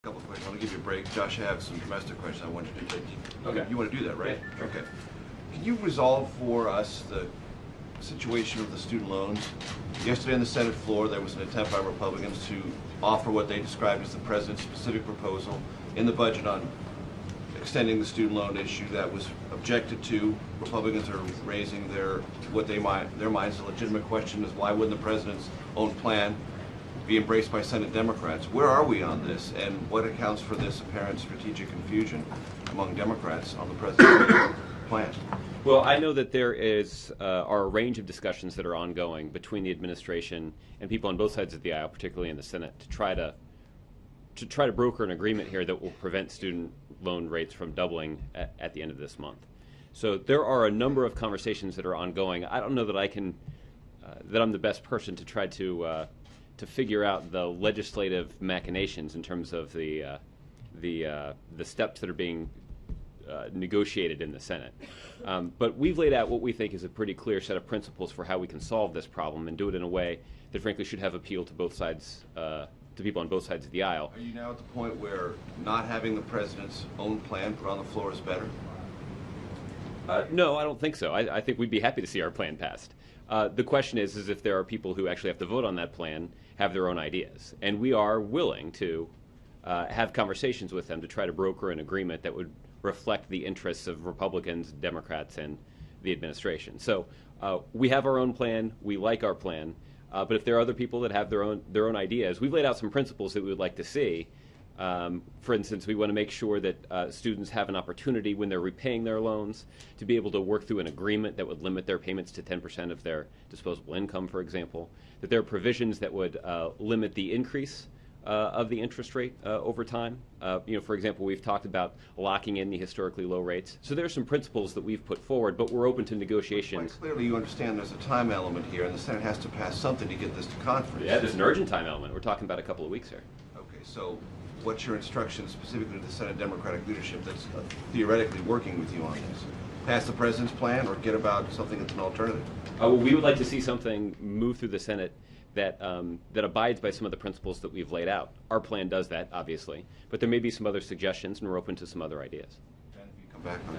Couple of questions. I want to give you a break. Josh, I have some domestic questions I want you to take. Okay. You want to do that, right? Yeah, sure. Okay. Can you resolve for us the situation of the student loans? Yesterday on the Senate floor, there was an attempt by Republicans to offer what they described as the president's specific proposal in the budget on extending the student loan issue that was objected to. Republicans are raising their minds a legitimate question is why wouldn't the president's own plan be embraced by Senate Democrats? Where are we on this, and what accounts for this apparent strategic confusion among Democrats on the president's plan? Well, I know that there are a range of discussions that are ongoing between the administration and people on both sides of the aisle, particularly in the Senate, to try to broker an agreement here that will prevent student loan rates from doubling at the end of this month. So there are a number of conversations that are ongoing. I don't know that I can, that I'm the best person to try to figure out the legislative machinations in terms of the steps that are being negotiated in the Senate. But we've laid out what we think is a pretty clear set of principles for how we can solve this problem and do it in a way that frankly should have appeal to both sides, to people on both sides of the aisle. Are you now at the point where not having the president's own plan put on the floor is better? No, I don't think so. I think we'd be happy to see our plan passed. The question is if there are people who actually have to vote on that plan have their own ideas. And we are willing to have conversations with them to try to broker an agreement that would reflect the interests of Republicans, Democrats, and the administration. So we have our own plan. We like our plan. But if there are other people that have their own ideas, we've laid out some principles that we would like to see. For instance, we want to make sure that students have an opportunity when they're repaying their loans to be able to work through an agreement that would limit their payments to 10% of their disposable income, for example. That there are provisions that would limit the increase of the interest rate over time. For example, we've talked about locking in the historically low rates. So there are some principles that we've put forward, but we're open to negotiations. Quite clearly, you understand there's a time element here, and the Senate has to pass something to get this to conference. Yeah, there's an urgent time element. We're talking about a couple of weeks here. Okay, so what's your instruction specifically to the Senate Democratic leadership that's theoretically working with you on this? Pass the president's plan or get about something that's an alternative? Well, we would like to see something move through the Senate that abides by some of the principles that we've laid out. Our plan does that, obviously, but there may be some other suggestions, and we're open to some other ideas. Ben, if you come back on